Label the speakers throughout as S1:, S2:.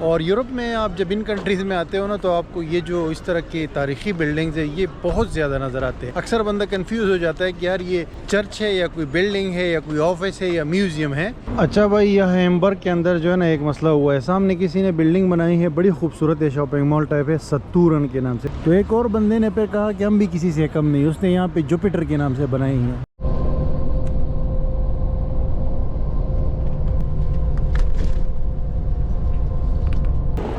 S1: और यूरोप में आप जब इन कंट्रीज़ में आते हो ना, तो आपको ये जो इस तरह के तारीख़ी बिल्डिंग्स है ये बहुत ज़्यादा नज़र आते हैं। अक्सर बंदा कंफ्यूज हो जाता है कि यार ये चर्च है या कोई बिल्डिंग है या कोई ऑफिस है या म्यूज़ियम है। अच्छा भाई, यह हैम्बर्ग के अंदर जो है ना एक मसला हुआ है। सामने किसी ने बिल्डिंग बनाई है, बड़ी खूबसूरत है, शॉपिंग मॉल टाइप है, सत्तूरन के नाम से। तो एक और बंदे ने फिर कहा कि हम भी किसी से कम नहीं, उसने यहाँ पे जुपिटर के नाम से बनाई है।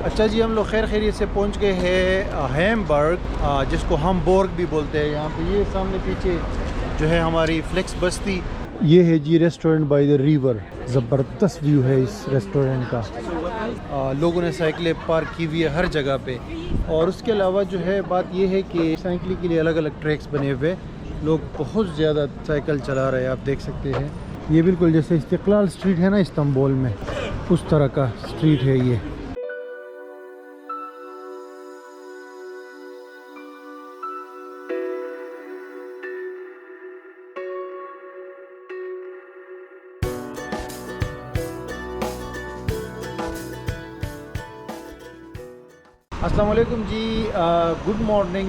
S1: अच्छा जी, हम लोग खैर खैरियत से पहुंच गए हैं हैम्बर्ग, जिसको हम बोर्ग भी बोलते हैं। यहाँ पे ये सामने पीछे जो है हमारी फ्लेक्स बस्ती, ये है जी रेस्टोरेंट बाय द रिवर। ज़बरदस्त व्यू है इस रेस्टोरेंट का। लोगों ने साइकिलें पार्क की हुई है हर जगह पे। और उसके अलावा जो है बात ये है कि साइकिलिंग के लिए अलग अलग ट्रैक्स बने हुए, लोग बहुत ज़्यादा साइकिल चला रहे हैं। आप देख सकते हैं ये बिल्कुल जैसे इस्तिक़लाल स्ट्रीट है ना इस्तांबुल में, उस तरह का स्ट्रीट है ये। अस्सलाम वालेकुम जी, गुड मॉर्निंग।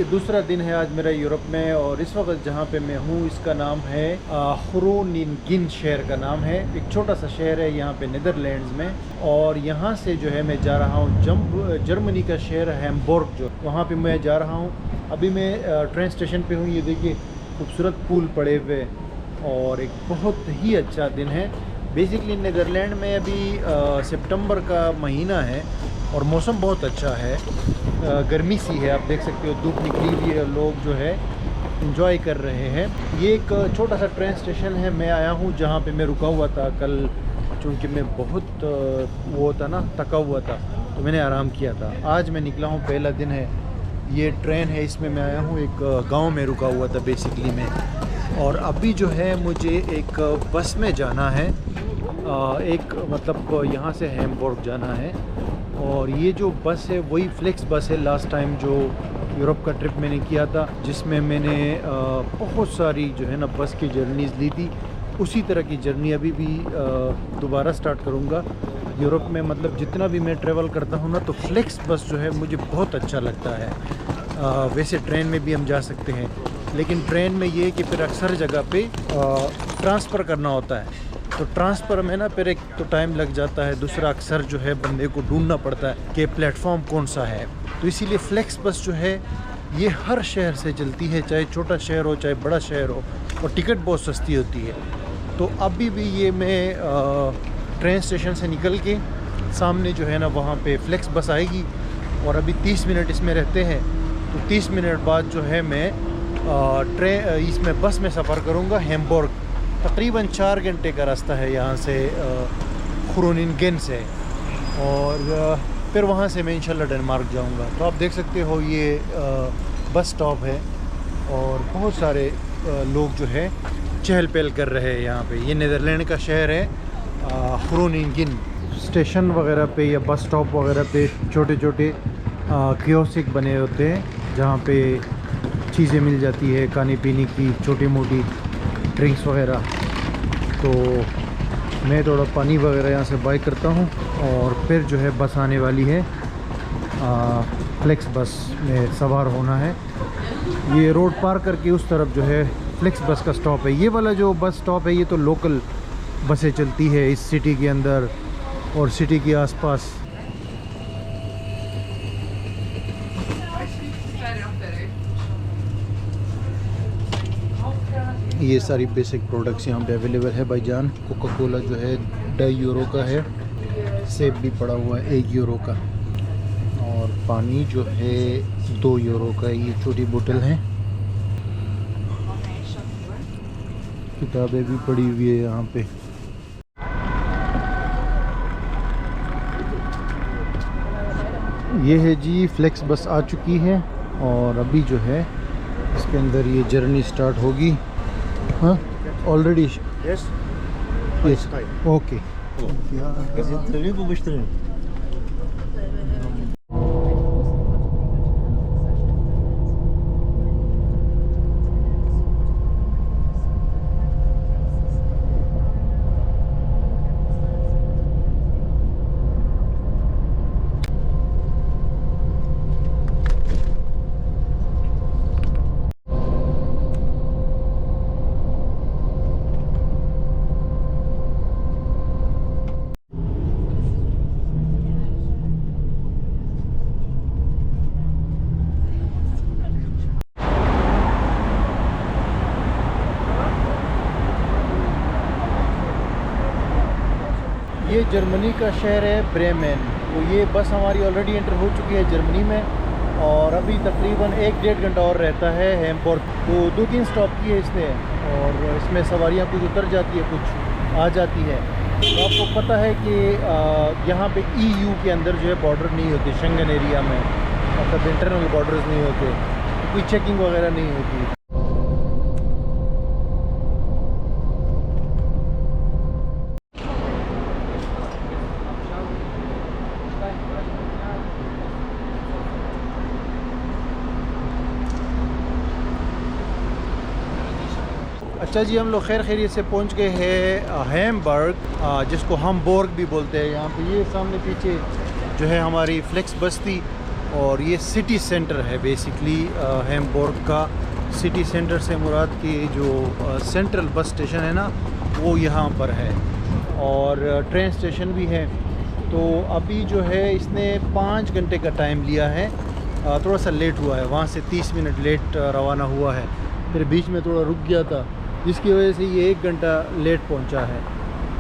S1: दूसरा दिन है आज मेरा यूरोप में, और इस वक्त जहाँ पे मैं हूँ इसका नाम है ग्रोनिंगन शहर का नाम है। एक छोटा सा शहर है यहाँ पे नीदरलैंड्स में। और यहाँ से जो है मैं जा रहा हूँ जर्मनी का शहर हैम्बुर्ग, जो वहाँ पे मैं जा रहा हूँ। अभी मैं ट्रेन स्टेशन पे हूँ। ये देखिए खूबसूरत पुल पड़े हुए, और एक बहुत ही अच्छा दिन है। बेसिकली नीदरलैंड में अभी सितंबर का महीना है और मौसम बहुत अच्छा है, गर्मी सी है, आप देख सकते हो, धूप निकली हुई है, लोग जो है एंजॉय कर रहे हैं। ये एक छोटा सा ट्रेन स्टेशन है। मैं आया हूँ जहाँ पे मैं रुका हुआ था कल, चूँकि मैं बहुत वो था ना, थका हुआ था, तो मैंने आराम किया था। आज मैं निकला हूँ, पहला दिन है। ये ट्रेन है, इसमें मैं आया हूँ। एक गाँव में रुका हुआ था बेसिकली मैं, और अभी जो है मुझे एक बस में जाना है, एक मतलब यहाँ से हैम्बुर्ग जाना है। और ये जो बस है वही फ्लेक्स बस है, लास्ट टाइम जो यूरोप का ट्रिप मैंने किया था, जिसमें मैंने बहुत सारी जो है ना बस की जर्नीज़ ली थी। उसी तरह की जर्नी अभी भी दोबारा स्टार्ट करूँगा यूरोप में। मतलब जितना भी मैं ट्रैवल करता हूँ ना, तो फ्लेक्स बस जो है मुझे बहुत अच्छा लगता है। वैसे ट्रेन में भी हम जा सकते हैं, लेकिन ट्रेन में ये है कि फिर अक्सर जगह पे ट्रांसफ़र करना होता है, तो ट्रांसफ़र में ना फिर एक तो टाइम लग जाता है, दूसरा अक्सर जो है बंदे को ढूंढना पड़ता है कि प्लेटफॉर्म कौन सा है। तो इसीलिए फ्लेक्स बस जो है ये हर शहर से चलती है, चाहे छोटा शहर हो चाहे बड़ा शहर हो, और टिकट बहुत सस्ती होती है। तो अभी भी ये मैं ट्रेन स्टेशन से निकल के सामने जो है ना वहाँ पे फ्लेक्स बस आएगी, और अभी 30 मिनट इसमें रहते हैं। तो 30 मिनट बाद जो है मैं इसमें बस में सफ़र करूँगा हैम्बुर्ग। तकरीबन 4 घंटे का रास्ता है यहाँ से ग्रोनिंगन से, और फिर वहाँ से मैं इंशाल्लाह डेनमार्क जाऊँगा। तो आप देख सकते हो ये बस स्टॉप है, और बहुत सारे लोग जो है चहल पहल कर रहे हैं यहाँ पे। ये नीदरलैंड का शहर है ग्रोनिंगन। स्टेशन वगैरह पे या बस स्टॉप वगैरह पे छोटे छोटे कियोस्क बने होते हैं, जहाँ पे चीज़ें मिल जाती है खाने पीने की, छोटी मोटी ड्रिंक्स वगैरह। तो मैं थोड़ा पानी वगैरह यहाँ से बाय करता हूँ, और फिर जो है बस आने वाली है। फ्लेक्स बस में सवार होना है। ये रोड पार करके उस तरफ जो है फ्लेक्स बस का स्टॉप है। ये वाला जो बस स्टॉप है ये तो लोकल बसें चलती है इस सिटी के अंदर और सिटी के आसपास। ये सारी बेसिक प्रोडक्ट्स यहाँ पे अवेलेबल है भाईजान। कोका कोला जो है 2.5 यूरो का है, सेब भी पड़ा हुआ है 1 यूरो का, और पानी जो है 2 यूरो का। ये छोटी बोतल है। किताबें भी पड़ी हुई है यहाँ पे। ये है जी फ्लेक्स बस आ चुकी है, और अभी जो है इसके अंदर ये जर्नी स्टार्ट होगी। हाँ already yes yes okay. Germany का शहर है ब्रेमेन। तो ये बस हमारी ऑलरेडी एंटर हो चुकी है जर्मनी में, और अभी तकरीबन 1-1.5 घंटा और रहता है हैम्बर्ग। तो 2-3 स्टॉप की है इसने, और इसमें सवारियाँ कुछ उतर जाती है, कुछ आ जाती है। तो आपको पता है कि यहाँ पे EU के अंदर जो है बॉर्डर नहीं होते, शेंगन एरिया में, मतलब इंटरनल बॉर्डर्स नहीं होते, तो कोई चेकिंग वगैरह नहीं होती। अच्छा जी, हम लोग खैर खैरियत से पहुंच गए हैं हैम्बर्ग, जिसको हम बोर्ग भी बोलते हैं। यहाँ पे ये सामने पीछे जो है हमारी फ्लेक्स बस्ती, और ये सिटी सेंटर है बेसिकली हैम्बर्ग का। सिटी सेंटर से मुराद की जो सेंट्रल बस स्टेशन है ना, वो यहाँ पर है, और ट्रेन स्टेशन भी है। तो अभी जो है इसने 5 घंटे का टाइम लिया है, थोड़ा सा लेट हुआ है, वहाँ से 30 मिनट लेट रवाना हुआ है, फिर बीच में थोड़ा रुक गया था, जिसकी वजह से ये 1 घंटा लेट पहुंचा है।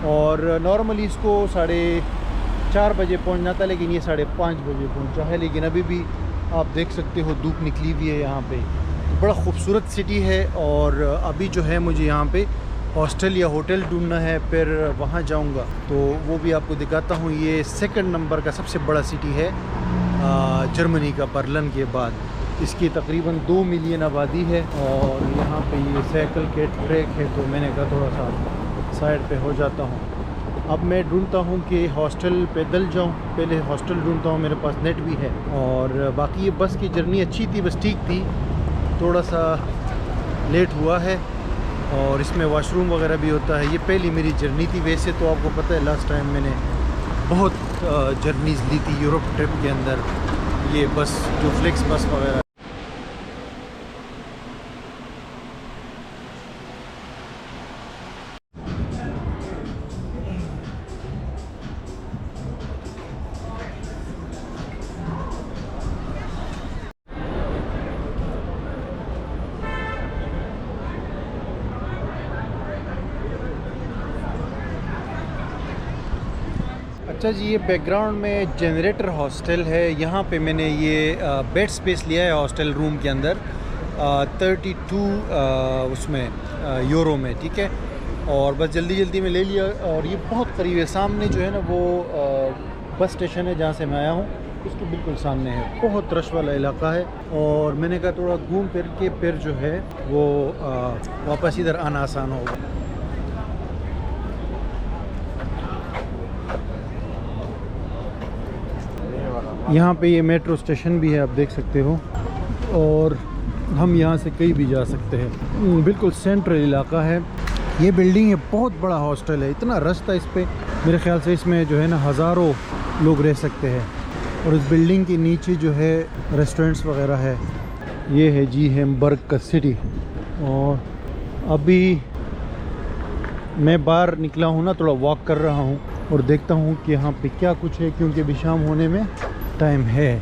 S1: और नॉर्मली इसको 4:30 बजे पहुंचना था, लेकिन ये 5:30 बजे पहुंचा है। लेकिन अभी भी आप देख सकते हो धूप निकली हुई है यहाँ पे। बड़ा खूबसूरत सिटी है, और अभी जो है मुझे यहाँ पे हॉस्टल या होटल ढूंढना है, फिर वहाँ जाऊँगा तो वो भी आपको दिखाता हूँ। ये 2nd नंबर का सबसे बड़ा सिटी है जर्मनी का, बर्लिन के बाद। इसकी तकरीबन 2 मिलियन आबादी है, और यहाँ पे ये साइकिल के ट्रैक है, तो मैंने कहा थोड़ा सा साइड पे हो जाता हूँ। अब मैं ढूंढता हूँ कि हॉस्टल पैदल जाऊँ, पहले हॉस्टल ढूंढता हूँ, मेरे पास नेट भी है। और बाकी ये बस की जर्नी अच्छी थी, बस ठीक थी, थोड़ा सा लेट हुआ है, और इसमें वॉशरूम वगैरह भी होता है। ये पहली मेरी जर्नी थी। वैसे तो आपको पता है लास्ट टाइम मैंने बहुत जर्नीज़ ली थी यूरोप ट्रिप के अंदर, ये बस जो फ्लेक्स बस वगैरह। अच्छा जी, ये बैकग्राउंड में जनरेटर हॉस्टल है। यहाँ पे मैंने ये बेड स्पेस लिया है हॉस्टल रूम के अंदर, 32 उसमें यूरो में, ठीक है। और बस जल्दी जल्दी में ले लिया, और ये बहुत करीब है, सामने जो है ना वो बस स्टेशन है जहाँ से मैं आया हूँ, उसके बिल्कुल सामने है। बहुत रश वाला इलाका है, और मैंने कहा थोड़ा घूम फिर के फिर जो है वो वापस इधर आना आसान होगा। यहाँ पे ये मेट्रो स्टेशन भी है, आप देख सकते हो, और हम यहाँ से कहीं भी जा सकते हैं। बिल्कुल सेंट्रल इलाका है। ये बिल्डिंग है, बहुत बड़ा हॉस्टल है, इतना रश था इस पे, मेरे ख्याल से इसमें जो है ना हज़ारों लोग रह सकते हैं। और इस बिल्डिंग के नीचे जो है रेस्टोरेंट्स वगैरह है। ये है जी हैम्बर्ग का सिटी। और अभी मैं बाहर निकला हूँ ना, थोड़ा वॉक कर रहा हूँ, और देखता हूँ कि यहाँ पे क्या कुछ है, क्योंकि अभी शाम होने में टाइम है।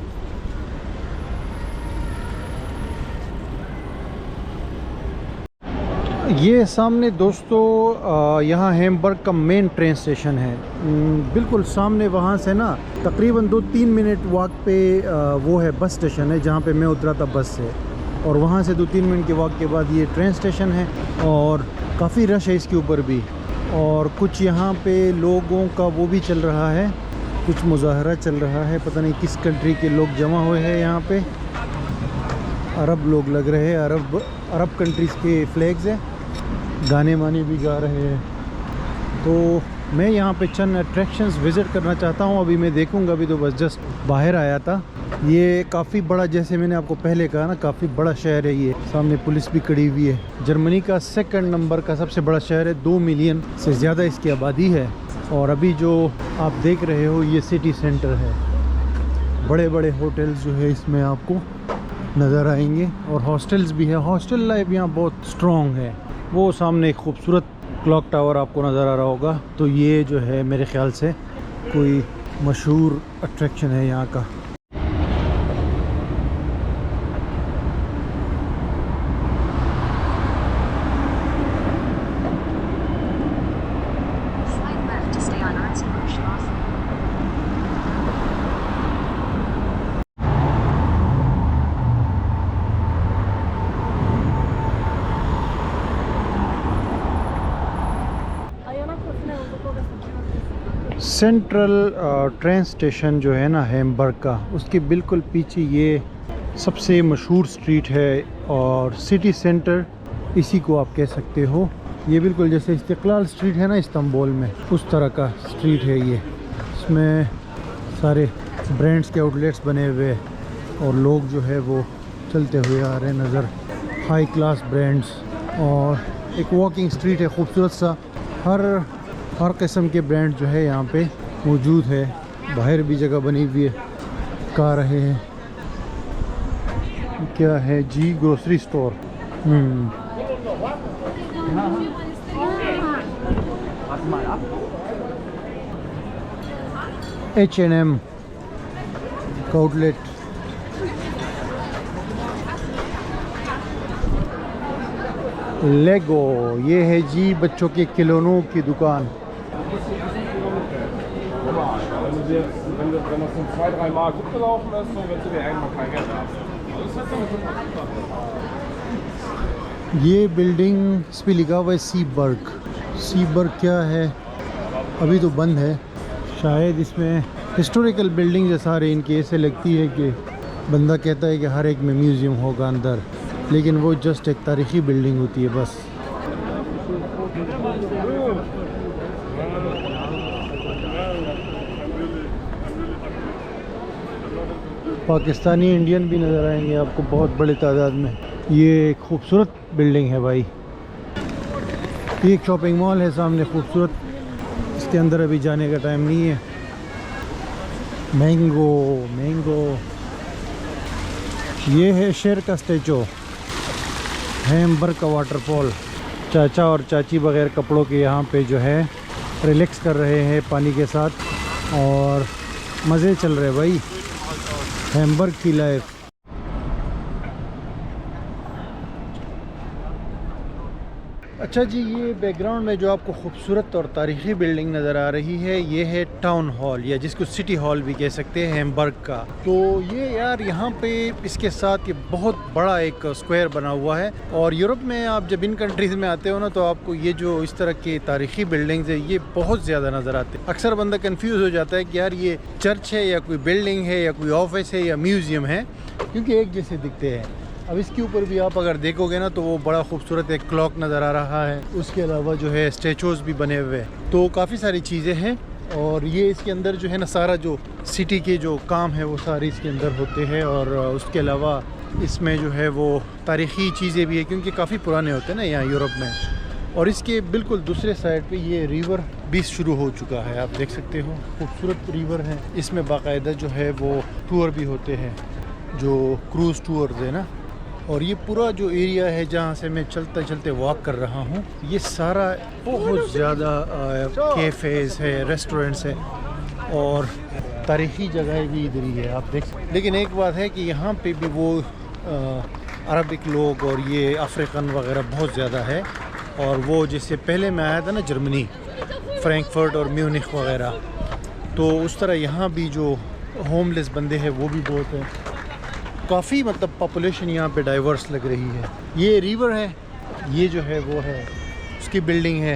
S1: ये सामने दोस्तों यहाँ हैम्बर्ग का मेन ट्रेन स्टेशन है, बिल्कुल सामने। वहाँ से ना तकरीबन 2-3 मिनट वॉक पे वो है बस स्टेशन है, जहाँ पे मैं उतरा था बस से। और वहाँ से 2-3 मिनट के वॉक के बाद ये ट्रेन स्टेशन है, और काफ़ी रश है इसके ऊपर भी। और कुछ यहाँ पे लोगों का वो भी चल रहा है, कुछ मुजाहरा चल रहा है, पता नहीं किस कंट्री के लोग जमा हुए हैं यहाँ पे। अरब लोग लग रहे हैं, अरब कंट्रीज़ के फ्लैग्स हैं, गाने वाने भी गा रहे हैं। तो मैं यहाँ पे चंद अट्रैक्शंस विज़िट करना चाहता हूँ। अभी मैं देखूँगा, अभी तो बस जस्ट बाहर आया था। ये काफ़ी बड़ा, जैसे मैंने आपको पहले कहा ना, काफ़ी बड़ा शहर है ये। सामने पुलिस भी खड़ी हुई है। जर्मनी का 2nd नंबर का सबसे बड़ा शहर है, 2 मिलियन से ज़्यादा इसकी आबादी है। और अभी जो आप देख रहे हो ये सिटी सेंटर है। बड़े बड़े होटल्स जो है इसमें आपको नज़र आएंगे, और हॉस्टल्स भी है। हॉस्टल लाइफ यहाँ बहुत स्ट्रॉन्ग है। वो सामने एक खूबसूरत क्लॉक टावर आपको नज़र आ रहा होगा, तो ये जो है मेरे ख्याल से कोई मशहूर अट्रैक्शन है यहाँ का। सेंट्रल ट्रेन स्टेशन जो है ना हैम्बर्ग का, उसके बिल्कुल पीछे ये सबसे मशहूर स्ट्रीट है और सिटी सेंटर इसी को आप कह सकते हो। ये बिल्कुल जैसे इस्तिक़लाल स्ट्रीट है ना इस्तांबुल में, उस तरह का स्ट्रीट है ये। इसमें सारे ब्रांड्स के आउटलेट्स बने हुए और लोग जो है वो चलते हुए आ रहे हैं नज़र, हाई क्लास ब्रांड्स। और एक वॉकिंग स्ट्रीट है खूबसूरत सा, हर किस्म के ब्रांड जो है यहाँ पे मौजूद है। बाहर भी जगह बनी हुई है, का रहे हैं क्या है जी, ग्रोसरी स्टोर। H&M का आउटलेट। लेगो, ये है जी बच्चों के खिलौनों की दुकान। ये बिल्डिंग इस पर लिखा हुआ है सीबर्ग। सीबर्ग क्या है, अभी तो बंद है शायद। इसमें हिस्टोरिकल बिल्डिंग जैसा सारे इनके ऐसे लगती है कि बंदा कहता है कि हर एक में म्यूज़ियम होगा अंदर, लेकिन वो जस्ट एक तारीख़ी बिल्डिंग होती है बस। पाकिस्तानी इंडियन भी नज़र आएंगे आपको बहुत बड़े तादाद में। ये एक खूबसूरत बिल्डिंग है भाई। ये एक शॉपिंग मॉल है सामने खूबसूरत, इसके अंदर अभी जाने का टाइम नहीं है। मैंगो, ये है शेर का स्टैचू, हैम्बर्ग का वाटरफॉल। चाचा और चाची बगैर कपड़ों के यहाँ पे जो है रिलैक्स कर रहे हैं पानी के साथ और मज़े चल रहे भाई, हैम्बर्ग की लाइफ। अच्छा जी, ये बैकग्राउंड में जो आपको खूबसूरत और तारीख़ी बिल्डिंग नज़र आ रही है, ये है टाउन हॉल या जिसको सिटी हॉल भी कह सकते हैं हैम्बर्ग का। तो ये यार यहाँ पे इसके साथ ये बहुत बड़ा एक स्क्वायर बना हुआ है। और यूरोप में आप जब इन कंट्रीज़ में आते हो ना, तो आपको ये जो इस तरह की तारीख़ी बिल्डिंग्स है ये बहुत ज़्यादा नज़र आते हैं। अक्सर बंदा कन्फ्यूज़ हो जाता है कि यार ये चर्च है या कोई बिल्डिंग है या कोई ऑफिस है या म्यूज़ियम है, क्योंकि एक जैसे दिखते हैं। अब इसके ऊपर भी आप अगर देखोगे ना तो वो बड़ा खूबसूरत एक क्लॉक नज़र आ रहा है। उसके अलावा जो है स्टैचूज़ भी बने हुए हैं, तो काफ़ी सारी चीज़ें हैं। और ये इसके अंदर जो है ना सारा जो सिटी के जो काम है वो सारे इसके अंदर होते हैं। और उसके अलावा इसमें जो है वो तारीख़ी चीज़ें भी है, क्योंकि काफ़ी पुराने होते हैं ना यहाँ यूरोप में। और इसके बिल्कुल दूसरे साइड पे ये रिवर भी शुरू हो चुका है, आप देख सकते हो खूबसूरत रिवर है। इसमें बाकायदा जो है वो टूर भी होते हैं, जो क्रूज़ टूर्स है ना। और ये पूरा जो एरिया है जहाँ से मैं चलते चलते वॉक कर रहा हूँ, ये सारा बहुत ज़्यादा कैफ़ेज़ है, रेस्टोरेंट्स है और तारीख़ी जगह भी इधर ही है, आप देख सकते। लेकिन एक बात है कि यहाँ पे भी वो अरबिक लोग और ये अफ्रीकन वगैरह बहुत ज़्यादा है। और वो जिससे पहले मैं आया था ना जर्मनी, फ्रैंकफर्ट और म्यूनिख वगैरह, तो उस तरह यहाँ भी जो होमलेस बंदे हैं वो भी बहुत हैं। काफ़ी मतलब पॉपुलेशन यहाँ पे डाइवर्स लग रही है। ये रिवर है, ये जो है वो है उसकी बिल्डिंग है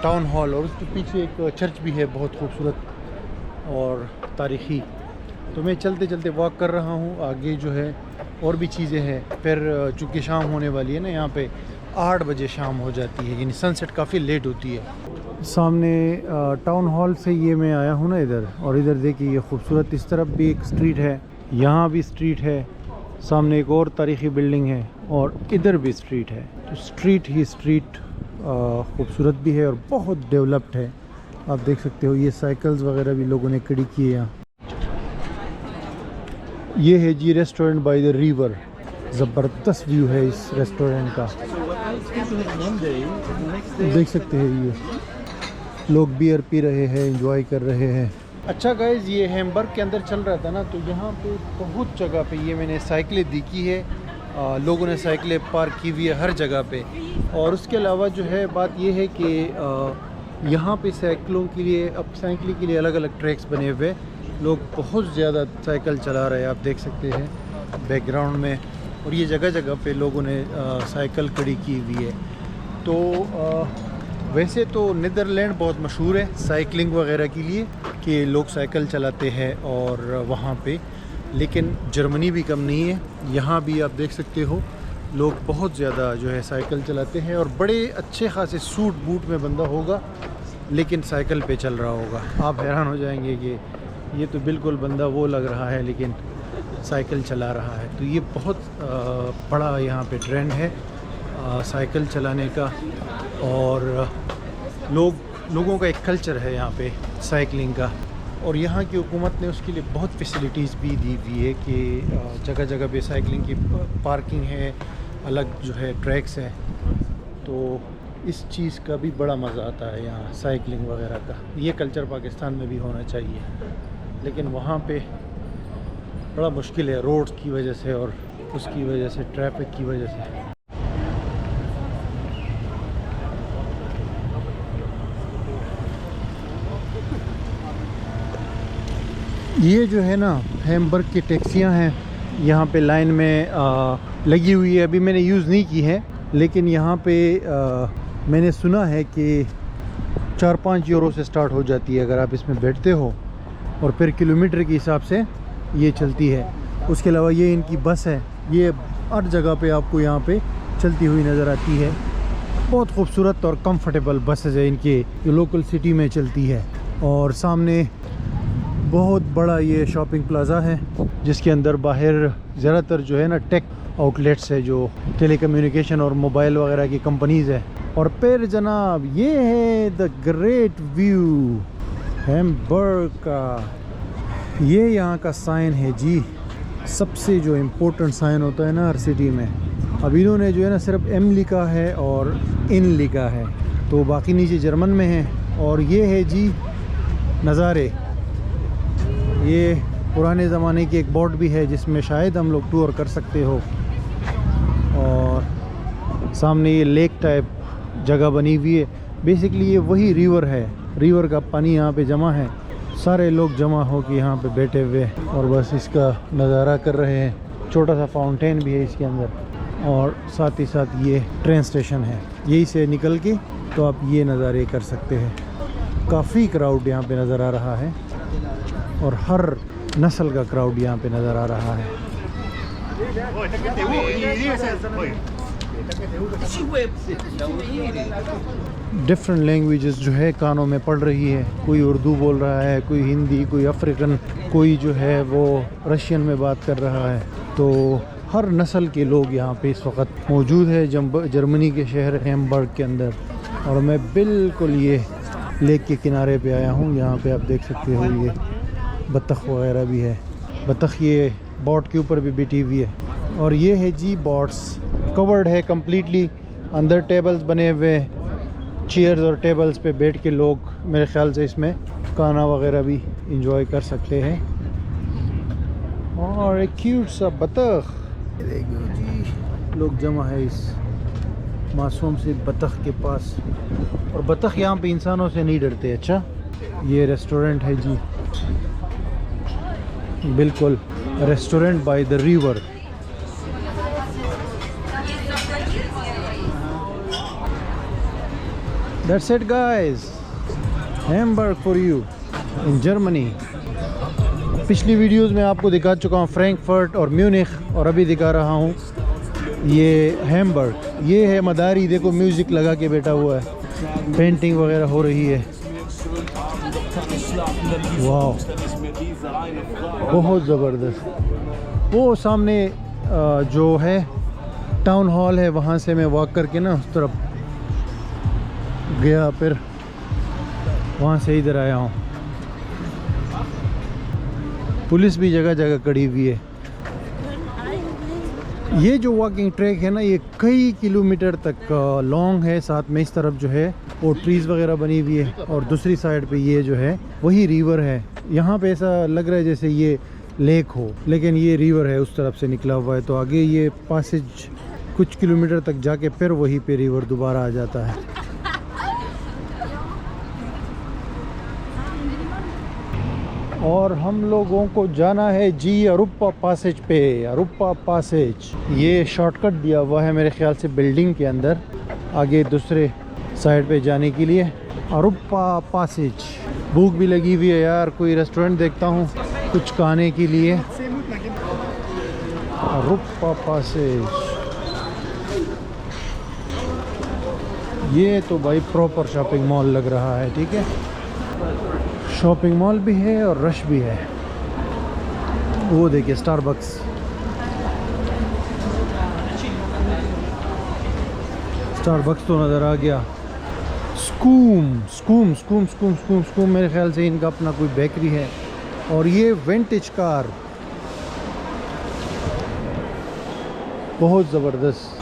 S1: टाउन हॉल, और उसके पीछे एक चर्च भी है बहुत खूबसूरत और तारीख़ी। तो मैं चलते चलते वॉक कर रहा हूँ, आगे जो है और भी चीज़ें हैं। फिर चूँकि शाम होने वाली है ना, यहाँ पे 8 बजे शाम हो जाती है, यानी सनसेट काफ़ी लेट होती है। सामने टाउन हॉल से ये मैं आया हूँ ना इधर, और इधर देखिए ये खूबसूरत, इस तरफ भी एक स्ट्रीट है, यहाँ भी स्ट्रीट है, सामने एक और तारीख़ी बिल्डिंग है और इधर भी स्ट्रीट है। तो स्ट्रीट ही स्ट्रीट खूबसूरत भी है और बहुत डेवलप्ड है, आप देख सकते हो। ये साइकिल्स वगैरह भी लोगों ने खड़ी की है यहाँ। ये है जी रेस्टोरेंट बाय द रिवर, ज़बरदस्त व्यू है इस रेस्टोरेंट का, देख सकते हैं। ये लोग बियर पी रहे हैं, एंजॉय कर रहे हैं। अच्छा गाइज़, ये हैम्बर्ग के अंदर चल रहा था ना, तो यहाँ पे बहुत जगह पे ये मैंने साइकिलें देखी है, लोगों ने साइकिलें पार्क की हुई है हर जगह पे। और उसके अलावा जो है बात ये है कि यहाँ पे साइकिलों के लिए, अब साइकिलिंग के लिए अलग अलग ट्रैक्स बने हुए, लोग बहुत ज़्यादा साइकिल चला रहे हैं, आप देख सकते हैं बैकग्राउंड में। और ये जगह जगह पे लोगों ने साइकिल खड़ी की हुई है। तो वैसे तो नीदरलैंड बहुत मशहूर है साइकिलिंग वगैरह के लिए कि लोग साइकिल चलाते हैं और वहाँ पे, लेकिन जर्मनी भी कम नहीं है। यहाँ भी आप देख सकते हो लोग बहुत ज़्यादा जो है साइकिल चलाते हैं और बड़े अच्छे खासे सूट बूट में बंदा होगा लेकिन साइकिल पे चल रहा होगा। आप हैरान हो जाएंगे कि ये तो बिल्कुल बंदा वो लग रहा है लेकिन साइकिल चला रहा है। तो ये बहुत बड़ा यहाँ पे ट्रेंड है साइकिल चलाने का, और लोगों का एक कल्चर है यहाँ पे साइकिलिंग का। और यहाँ की हुकूमत ने उसके लिए बहुत फैसिलिटीज़ भी दी हुई है कि जगह जगह पे साइकिलिंग की पार्किंग है, अलग जो है ट्रैक्स हैं। तो इस चीज़ का भी बड़ा मज़ा आता है यहाँ साइकिलिंग वगैरह का। ये कल्चर पाकिस्तान में भी होना चाहिए, लेकिन वहाँ पे बड़ा मुश्किल है रोड्स की वजह से और उसकी वजह से, ट्रैफिक की वजह से। ये जो है ना हैम्बर्ग की टैक्सियाँ हैं, यहाँ पे लाइन में लगी हुई है। अभी मैंने यूज़ नहीं की है, लेकिन यहाँ पे मैंने सुना है कि 4-5 यूरो से स्टार्ट हो जाती है अगर आप इसमें बैठते हो, और फिर किलोमीटर के हिसाब से ये चलती है। उसके अलावा ये इनकी बस है, ये हर जगह पे आपको यहाँ पे चलती हुई नज़र आती है। बहुत खूबसूरत और कंफर्टेबल बसेस है इनके, ये लोकल सिटी में चलती है। और सामने बहुत बड़ा ये शॉपिंग प्लाज़ा है जिसके अंदर बाहर ज़्यादातर जो है ना टेक आउटलेट्स है, जो टेलीकम्युनिकेशन और मोबाइल वगैरह की कंपनीज़ है। और फिर जनाब ये है द ग्रेट व्यू हैम्बर्ग का। ये यहाँ का साइन है जी, सबसे जो इम्पोर्टेंट साइन होता है ना हर सिटी में। अब इन्होंने जो है ना सिर्फ एम लिखा है और इन लिखा है, तो बाकी नीचे जर्मन में है। और ये है जी नज़ारे, ये पुराने ज़माने की एक बोट भी है जिसमें शायद हम लोग टूर कर सकते हो। और सामने ये लेक टाइप जगह बनी हुई है। बेसिकली ये वही रिवर है, रिवर का पानी यहाँ पे जमा है, सारे लोग जमा हो के यहाँ पे बैठे हुए और बस इसका नज़ारा कर रहे हैं। छोटा सा फाउंटेन भी है इसके अंदर, और साथ ही साथ ये ट्रेन स्टेशन है, यहीं से निकल के तो आप ये नज़ारे कर सकते हैं। काफ़ी क्राउड यहाँ पे नज़र आ रहा है और हर नस्ल का क्राउड यहाँ पे नज़र आ रहा है। डिफरेंट लैंग्वेजेस जो है कानों में पड़ रही है, कोई उर्दू बोल रहा है, कोई हिंदी, कोई अफ्रीकन, कोई जो है वो रशियन में बात कर रहा है। तो हर नस्ल के लोग यहाँ पे इस वक्त मौजूद है जर्मनी के शहर हैम्बर्ग के अंदर। और मैं बिल्कुल ये लेक के किनारे पे आया हूँ। यहाँ पे आप देख सकते हो ये बतख वगैरह भी है, बतख ये बोट के ऊपर भी बैठी हुई है। और ये है जी बोट्स, कवर्ड है कम्प्लीटली, अंदर टेबल्स बने हुए, चेयर्स और टेबल्स पे बैठ के लोग मेरे ख्याल से इसमें खाना वगैरह भी इंजॉय कर सकते हैं। और एक क्यूट सा बतख देखो जी, लोग जमा है इस मासूम से बतख के पास। और बतख यहाँ पे इंसानों से नहीं डरते। अच्छा, ये रेस्टोरेंट है जी, बिल्कुल restaurant by the river. That's it guys, Hamburg for you in Germany। पिछली वीडियोस में आपको दिखा चुका हूँ फ्रैंकफर्ट और म्यूनिख, और अभी दिखा रहा हूँ ये हैम्बर्ग। ये है मदारी, देखो म्यूज़िक लगा के बैठा हुआ है, पेंटिंग वगैरह हो रही है। वाह, बहुत ज़बरदस्त। वो सामने जो है टाउन हॉल है, वहाँ से मैं वॉक करके ना उस तरफ गया, फिर वहाँ से इधर आया हूँ। पुलिस भी जगह जगह खड़ी हुई है। ये जो वॉकिंग ट्रैक है ना, ये कई किलोमीटर तक लॉन्ग है। साथ में इस तरफ जो है वो ट्रीज़ वगैरह बनी हुई है, और दूसरी साइड पे ये जो है वही रिवर है। यहाँ पे ऐसा लग रहा है जैसे ये लेक हो, लेकिन ये रिवर है उस तरफ से निकला हुआ है। तो आगे ये पासेज कुछ किलोमीटर तक जाके फिर वहीं पे रिवर दोबारा आ जाता है। और हम लोगों को जाना है जी अरुप्पा पासेज पे। अरुप्पा पासेज ये शॉर्टकट दिया हुआ है मेरे ख्याल से बिल्डिंग के अंदर, आगे दूसरे साइड पे जाने के लिए। अरुप्पा पासेज। भूख भी लगी हुई है यार, कोई रेस्टोरेंट देखता हूँ कुछ खाने के लिए। अरुप्पा पासेज, ये तो भाई प्रॉपर शॉपिंग मॉल लग रहा है। ठीक है, शॉपिंग मॉल भी है और रश भी है। वो देखिए स्टारबक्स, स्टारबक्स तो नज़र आ गया। स्कूम स्कूम स्कूम स्कूम स्कूम स्कूम, मेरे ख्याल से इनका अपना कोई बेकरी है। और ये विंटेज कार, बहुत ज़बरदस्त।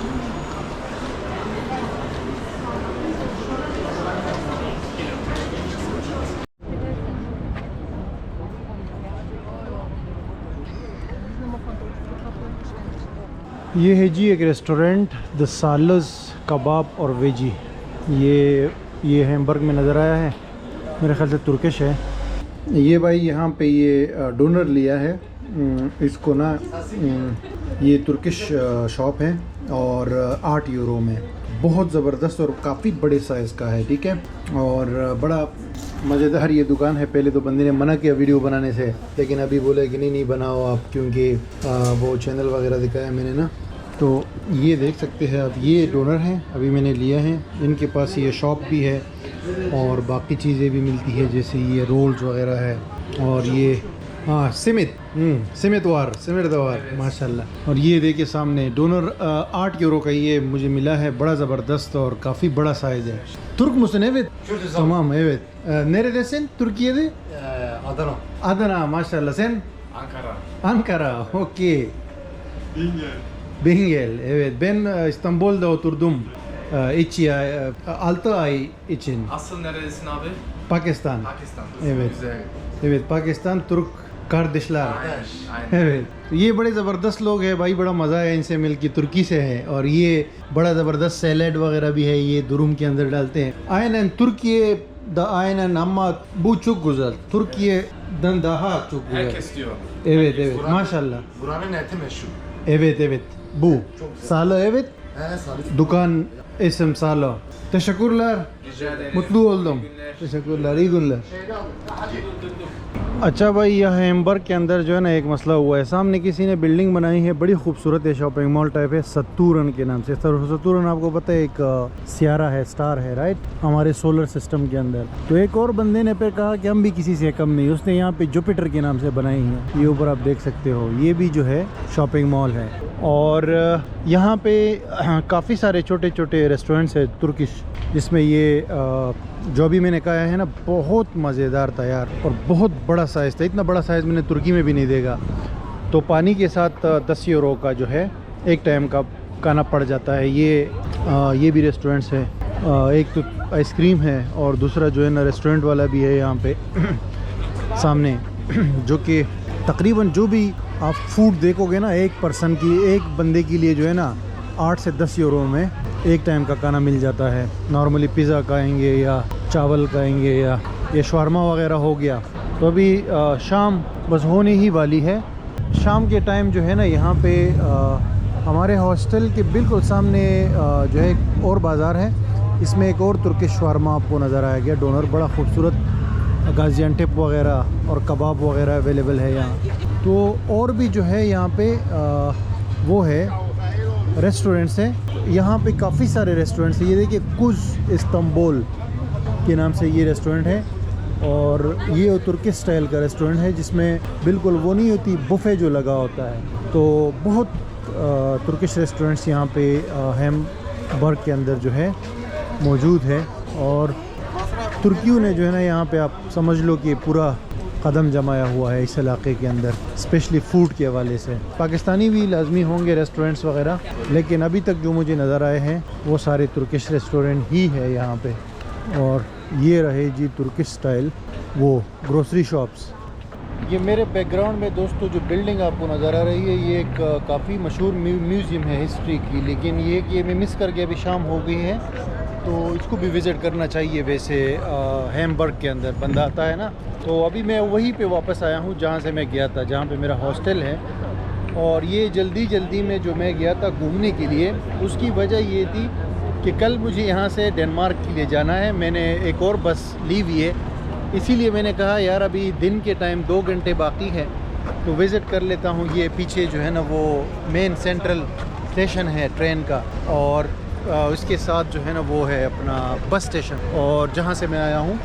S1: ये है जी एक रेस्टोरेंट, द सालस कबाब और वेजी। ये हैम्बर्ग में नज़र आया है, मेरे ख्याल से तुर्किश है। ये भाई यहाँ पे ये डोनर लिया है इसको ना, ये तुर्किश शॉप है और 8 यूरो में। बहुत ज़बरदस्त और काफ़ी बड़े साइज़ का है। ठीक है, और बड़ा मज़ेदार ये दुकान है। पहले तो बंदे ने मना किया वीडियो बनाने से, लेकिन अभी बोले कि नहीं बनाओ आप, क्योंकि वो चैनल वगैरह दिखाया मैंने ना। तो ये देख सकते हैं आप, ये डोनर हैं, अभी मैंने लिया है। इनके पास ये शॉप भी है और बाकी चीज़ें भी मिलती है, जैसे ये रोल्स वगैरह है। और ये हाँ सिमित दवार माशाल्लाह। और ये देखिए सामने डोनर 8 यूरो का ये मुझे मिला है, बड़ा ज़बरदस्त और काफ़ी बड़ा साइज़ है। तुर्क मुsun evet tamam evet neredesin Türkiye'de? Adana maşallah, sen? Ankara okey. Bingöl evet, ben İstanbul'da oturdum 6 ay için.
S2: Asıl neredesin abi?
S1: Pakistan. Evet.
S2: Güzel.
S1: Evet, Pakistan तुर्क kardeşler।
S2: Aynen.
S1: Evet, ये बड़े ज़बरदस्त लोग हैं भाई, बड़ा मज़ा है इनसे मिल के। तुर्की से है और ये बड़ा ज़बरदस्त सैलेड वगैरह भी है, ये दुरुम के अंदर डालते हैं। Aynen Türkiye'de aynen ama bu çok güzel. Türkiye'den daha çok güzel.
S2: Herkes diyor.
S1: Evet maşallah.
S3: Buranın eti meşhur.
S1: Evet bu. Salo evet.
S3: Sarı.
S1: Dukan isim Salo. Teşekkürler.
S2: Rica ederim.
S1: Mutlu oldum. Teşekkürler, iyi günler। अच्छा भाई, यह Hamburg के अंदर जो है ना एक मसला हुआ है। सामने किसी ने बिल्डिंग बनाई है, बड़ी खूबसूरत है, शॉपिंग मॉल टाइप है, सत्तूरन के नाम से। सत्तूरन आपको पता है एक सियारा है, स्टार है राइट, हमारे सोलर सिस्टम के अंदर। तो एक और बंदे ने फिर कहा कि हम भी किसी से कम नहीं, उसने यहाँ पे जुपिटर के नाम से बनाई है। ये ऊपर आप देख सकते हो, ये भी जो है शॉपिंग मॉल है। और यहाँ पे काफ़ी सारे छोटे छोटे रेस्टोरेंट्स है तुर्किश, जिसमें ये जो भी मैंने कहा है ना, बहुत मज़ेदार था यार, और बहुत बड़ा साइज़ था। इतना बड़ा साइज़ मैंने तुर्की में भी नहीं देखा। तो पानी के साथ 10 यूरो का जो है एक टाइम का खाना पड़ जाता है। ये भी रेस्टोरेंट्स है, एक तो आइसक्रीम है और दूसरा जो है ना रेस्टोरेंट वाला भी है यहाँ पे सामने, जो कि तकरीबन जो भी आप फूड देखोगे ना, एक पर्सन की, एक बंदे के लिए जो है ना 8 से 10 यूरो में एक टाइम का खाना मिल जाता है। नॉर्मली पिज़्ज़ा खाएंगे या चावल खाएंगे या ये शवारमा वगैरह हो गया। तो अभी शाम बस होने ही वाली है। शाम के टाइम जो है ना यहाँ पे हमारे हॉस्टल के बिल्कुल सामने जो है एक और बाज़ार है, इसमें एक और तुर्किश शवारमा आपको नज़र आया गया, डोनर, बड़ा खूबसूरत। गाज़ियान्टेप वगैरह और कबाब वगैरह अवेलेबल है यहाँ। तो और भी जो है यहाँ पे वो है रेस्टोरेंट्स हैं। यहाँ पे काफ़ी सारे रेस्टोरेंट्स हैं। ये देखिए कुज इस्तांबुल के नाम से ये रेस्टोरेंट है, और ये तुर्किश स्टाइल का रेस्टोरेंट है, जिसमें बिल्कुल वो नहीं होती बुफ़े जो लगा होता है। तो बहुत तुर्किश रेस्टोरेंट्स यहाँ पे हैम्बर्ग के अंदर जो है मौजूद है। और तुर्कियों ने जो है ना यहाँ पे आप समझ लो कि पूरा कदम जमाया हुआ है इस इलाके के अंदर, स्पेशली फ़ूड के हवाले से। पाकिस्तानी भी लाजमी होंगे रेस्टोरेंट्स वगैरह, लेकिन अभी तक जो मुझे नज़र आए हैं वो सारे तुर्किश रेस्टोरेंट ही है यहाँ पे। और ये रहे जी तुर्किश स्टाइल वो ग्रोसरी शॉप्स। ये मेरे बैकग्राउंड में दोस्तों जो बिल्डिंग आपको नज़र आ रही है, ये एक काफ़ी मशहूर म्यूज़ियम है हिस्ट्री की, लेकिन ये मैं मिस करके अभी शाम हो गई है, तो इसको भी विज़िट करना चाहिए। वैसे हैम्बर्ग के अंदर बंदा आता है ना, तो अभी मैं वहीं पे वापस आया हूँ जहाँ से मैं गया था, जहाँ पे मेरा हॉस्टल है। और ये जल्दी में जो मैं गया था घूमने के लिए, उसकी वजह ये थी कि कल मुझे यहाँ से डेनमार्क के लिए जाना है। मैंने एक और बस ली हुई है, इसीलिए मैंने कहा यार अभी दिन के टाइम 2 घंटे बाकी है तो विज़िट कर लेता हूँ। ये पीछे जो है ना वो मेन सेंट्रल स्टेशन है ट्रेन का, और उसके साथ जो है ना वो है अपना बस स्टेशन, और जहाँ से मैं आया हूँ,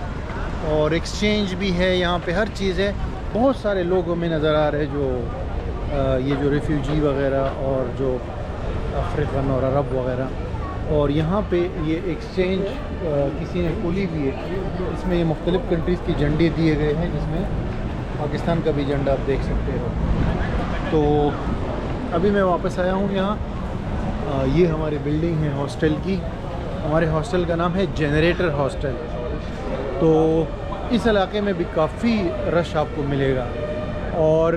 S1: और एक्सचेंज भी है यहाँ पे, हर चीज़ है। बहुत सारे लोग हमें नज़र आ रहे हैं जो ये जो रिफ्यूजी वगैरह और जो अफ्रीकन और अरब वगैरह। और यहाँ पे ये एक्सचेंज किसी ने खोली हुई है, इसमें ये मुख्तलिफ़ कंट्रीज़ के झंडे दिए गए हैं, जिसमें पाकिस्तान का भी झंडा आप देख सकते हो। तो अभी मैं वापस आया हूँ यहाँ। ये हमारी बिल्डिंग है हॉस्टल की। हमारे हॉस्टल का नाम है जनरेटर हॉस्टल। तो इस इलाके में भी काफ़ी रश आपको मिलेगा। और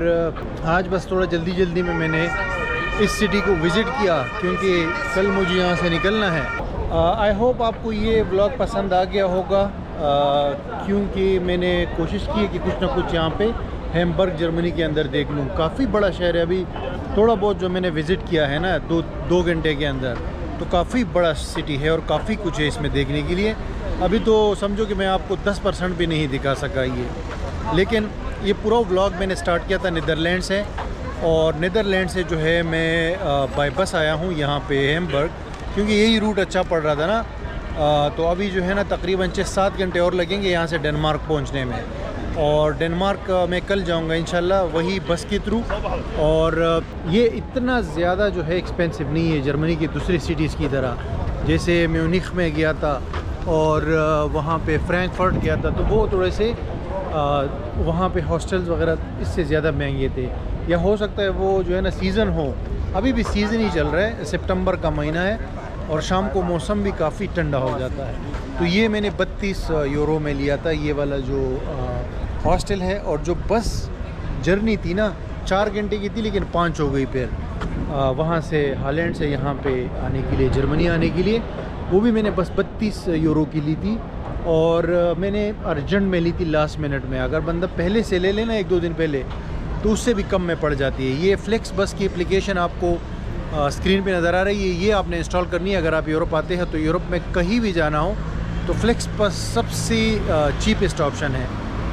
S1: आज बस थोड़ा जल्दी में मैंने इस सिटी को विज़िट किया क्योंकि कल मुझे यहाँ से निकलना है। आई होप आपको ये व्लॉग पसंद आ गया होगा, क्योंकि मैंने कोशिश की है कि कुछ ना कुछ यहाँ पे हैम्बर्ग जर्मनी के अंदर देख लूँ। काफ़ी बड़ा शहर है। अभी थोड़ा बहुत जो मैंने विज़िट किया है ना 2 घंटे के अंदर, तो काफ़ी बड़ा सिटी है और काफ़ी कुछ है इसमें देखने के लिए। अभी तो समझो कि मैं आपको 10% भी नहीं दिखा सका ये, लेकिन ये पूरा व्लॉग मैंने स्टार्ट किया था नीदरलैंड से, और नीदरलैंड से जो है मैं बाय बस आया हूँ यहाँ पे हैम्बर्ग, क्योंकि यही रूट अच्छा पड़ रहा था ना। तो अभी जो है ना तकरीबन 6-7 घंटे और लगेंगे यहाँ से डेनमार्क पहुँचने में, और डेनमार्क मैं कल जाऊँगा इंशाल्लाह वही बस के थ्रू। और ये इतना ज़्यादा जो है एक्सपेंसिव नहीं है जर्मनी की दूसरी सिटीज़ की तरह। जैसे म्यूनिख में गया था और वहाँ पे फ्रैंकफर्ट गया था, तो वो थोड़े से वहाँ पे हॉस्टल्स वगैरह इससे ज़्यादा महंगे थे। या हो सकता है वो जो है ना सीज़न हो, अभी भी सीज़न ही चल रहा है, सितंबर का महीना है और शाम को मौसम भी काफ़ी ठंडा हो जाता है। तो ये मैंने 32 यूरो में लिया था ये वाला जो हॉस्टल है। और जो बस जर्नी थी ना 4 घंटे की थी, लेकिन 5 हो गई फिर वहाँ से हॉलैंड से यहाँ पे आने के लिए, जर्मनी आने के लिए। वो भी मैंने बस 32 यूरो की ली थी, और मैंने अर्जेंट में ली थी लास्ट मिनट में। अगर बंदा पहले से ले लेना 1-2 दिन पहले, तो उससे भी कम में पड़ जाती है। ये फ्लेक्स बस की एप्लीकेशन आपको स्क्रीन पे नज़र आ रही है, ये आपने इंस्टॉल करनी है। अगर आप यूरोप आते हैं तो यूरोप में कहीं भी जाना हो तो फ्लेक्स बस सबसे चीपेस्ट ऑप्शन है,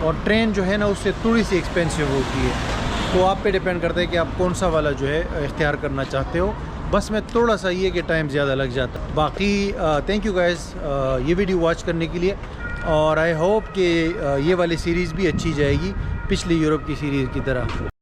S1: और ट्रेन जो है ना उससे थोड़ी सी एक्सपेंसिव होती है। तो आप पे डिपेंड करता है कि आप कौन सा वाला जो है इख्तियार करना चाहते हो। बस में थोड़ा सा ये कि टाइम ज़्यादा लग जाता है। बाकी थैंक यू गाइस ये वीडियो वॉच करने के लिए, और आई होप कि ये वाली सीरीज़ भी अच्छी जाएगी पिछली यूरोप की सीरीज़ की तरह।